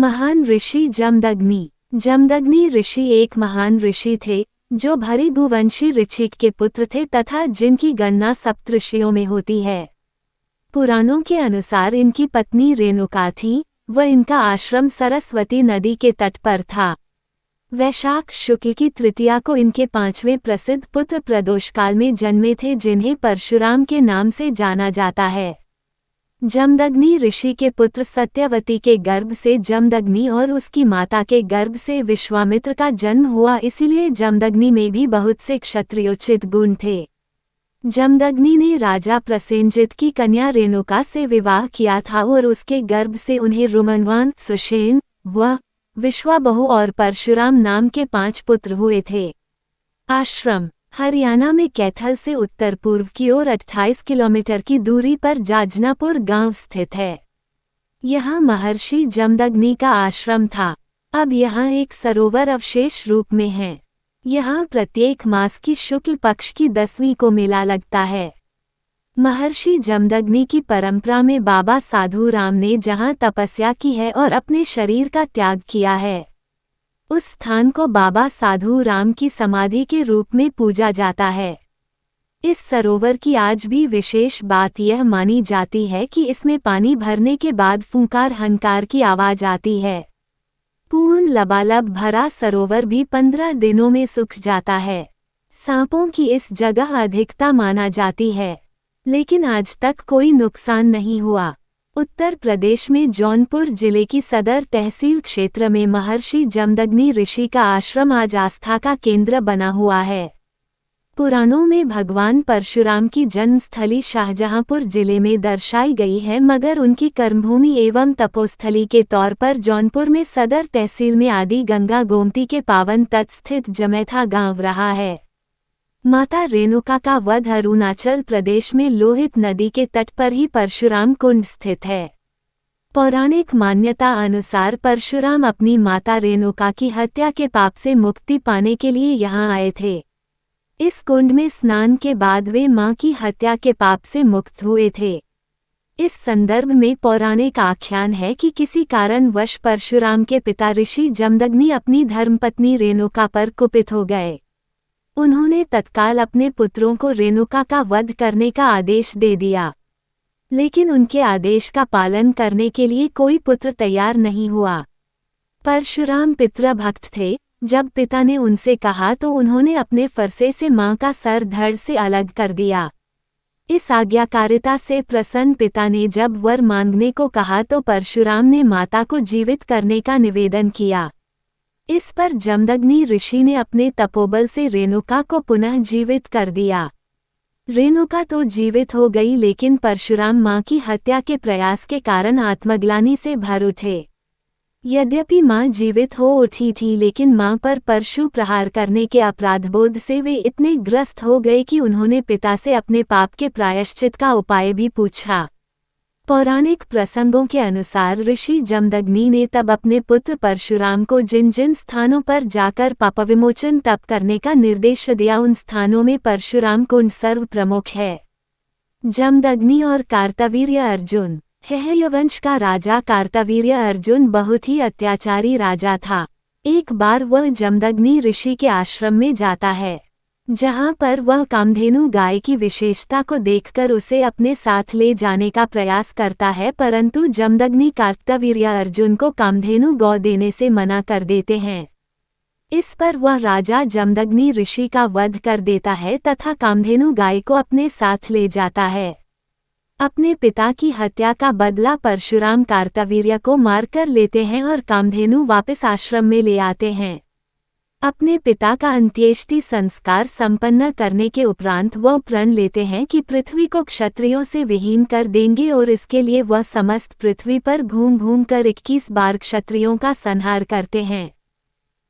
महान ऋषि जमदग्नि। जमदग्नि ऋषि एक महान ऋषि थे जो भृगुवंशी ऋचिक के पुत्र थे तथा जिनकी गणना सप्तऋषियों में होती है। पुराणों के अनुसार इनकी पत्नी रेणुका थी व इनका आश्रम सरस्वती नदी के तट पर था। वैशाख शुक्ल की तृतीया को इनके 5वें प्रसिद्ध पुत्र प्रदोषकाल में जन्मे थे जिन्हें परशुराम के नाम से जाना जाता है। जमदग्नि ऋषि के पुत्र सत्यवती के गर्भ से जमदग्नि और उसकी माता के गर्भ से विश्वामित्र का जन्म हुआ, इसीलिए जमदग्नि में भी बहुत से क्षत्रियोचित गुण थे। जमदग्नि ने राजा प्रसेनजित की कन्या रेणुका से विवाह किया था और उसके गर्भ से उन्हें रुमनवान, सुषेण व विश्वाबहु और परशुराम नाम के 5 पुत्र हुए थे। आश्रम हरियाणा में कैथल से उत्तर पूर्व की ओर 28 किलोमीटर की दूरी पर जाजनापुर गांव स्थित है। यहाँ महर्षि जमदग्नि का आश्रम था। अब यहाँ एक सरोवर अवशेष रूप में है। यहाँ प्रत्येक मास की शुक्ल पक्ष की 10वीं को मेला लगता है। महर्षि जमदग्नि की परंपरा में बाबा साधु राम ने जहाँ तपस्या की है और अपने शरीर का त्याग किया है, उस स्थान को बाबा साधु राम की समाधि के रूप में पूजा जाता है। इस सरोवर की आज भी विशेष बात यह मानी जाती है कि इसमें पानी भरने के बाद फूंकार हंकार की आवाज आती है। पूर्ण लबालब भरा सरोवर भी 15 दिनों में सूख जाता है। सांपों की इस जगह अधिकता माना जाती है, लेकिन आज तक कोई नुकसान नहीं हुआ। उत्तर प्रदेश में जौनपुर जिले की सदर तहसील क्षेत्र में महर्षि जमदग्नि ऋषि का आश्रम आज आस्था का केंद्र बना हुआ है। पुराणों में भगवान परशुराम की जन्मस्थली शाहजहांपुर जिले में दर्शाई गई है, मगर उनकी कर्मभूमि एवं तपोस्थली के तौर पर जौनपुर में सदर तहसील में आदि गंगा गोमती के पावन तट स्थित जमैथा गांव रहा है। माता रेणुका का वध अरुणाचल प्रदेश में लोहित नदी के तट पर ही परशुराम कुंड स्थित है। पौराणिक मान्यता अनुसार परशुराम अपनी माता रेणुका की हत्या के पाप से मुक्ति पाने के लिए यहाँ आए थे। इस कुंड में स्नान के बाद वे मां की हत्या के पाप से मुक्त हुए थे। इस संदर्भ में पौराणिक आख्यान है कि किसी कारणवश परशुराम के पिता ऋषि जमदग्नि अपनी धर्मपत्नी रेणुका पर कुपित हो गए। उन्होंने तत्काल अपने पुत्रों को रेणुका का वध करने का आदेश दे दिया, लेकिन उनके आदेश का पालन करने के लिए कोई पुत्र तैयार नहीं हुआ। परशुराम पितृभक्त थे। जब पिता ने उनसे कहा तो उन्होंने अपने फरसे से मां का सर धड़ से अलग कर दिया। इस आज्ञाकारिता से प्रसन्न पिता ने जब वर मांगने को कहा तो परशुराम ने माता को जीवित करने का निवेदन किया। इस पर जमदग्नि ऋषि ने अपने तपोबल से रेणुका को पुनः जीवित कर दिया। रेणुका तो जीवित हो गई, लेकिन परशुराम मां की हत्या के प्रयास के कारण आत्मग्लानि से भर उठे। यद्यपि मां जीवित हो उठी थी, लेकिन मां पर परशु प्रहार करने के अपराधबोध से वे इतने ग्रस्त हो गए कि उन्होंने पिता से अपने पाप के प्रायश्चित का उपाय भी पूछा। पौराणिक प्रसंगों के अनुसार ऋषि जमदग्नि ने तब अपने पुत्र परशुराम को जिन जिन स्थानों पर जाकर पापविमोचन तप करने का निर्देश दिया, उन स्थानों में परशुराम कुंड सर्व प्रमुख है। जमदग्नि और कार्तवीर्य अर्जुन। यवंश का राजा कार्तवीर्य अर्जुन बहुत ही अत्याचारी राजा था। एक बार वह जमदग्नि ऋषि के आश्रम में जाता है, जहाँ पर वह कामधेनु गाय की विशेषता को देखकर उसे अपने साथ ले जाने का प्रयास करता है, परंतु जमदग्नि कार्तवीर्य अर्जुन को कामधेनु गौ देने से मना कर देते हैं। इस पर वह राजा जमदग्नि ऋषि का वध कर देता है तथा कामधेनु गाय को अपने साथ ले जाता है। अपने पिता की हत्या का बदला परशुराम कार्तवीर्य को मारकर लेते हैं और कामधेनु वापस आश्रम में ले आते हैं। अपने पिता का अंत्येष्टि संस्कार संपन्न करने के उपरांत वह प्रण लेते हैं कि पृथ्वी को क्षत्रियों से विहीन कर देंगे और इसके लिए वह समस्त पृथ्वी पर घूम घूम कर 21 बार क्षत्रियों का संहार करते हैं।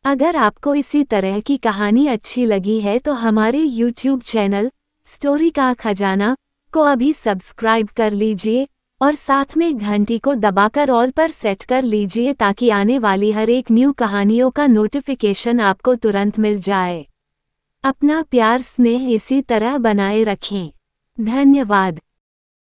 अगर आपको इसी तरह की कहानी अच्छी लगी है तो हमारे YouTube चैनल स्टोरी का खजाना को अभी सब्सक्राइब कर लीजिए और साथ में घंटी को दबाकर ऑल पर सेट कर लीजिए ताकि आने वाली हर एक न्यू कहानियों का नोटिफिकेशन आपको तुरंत मिल जाए। अपना प्यार स्नेह इसी तरह बनाए रखें। धन्यवाद।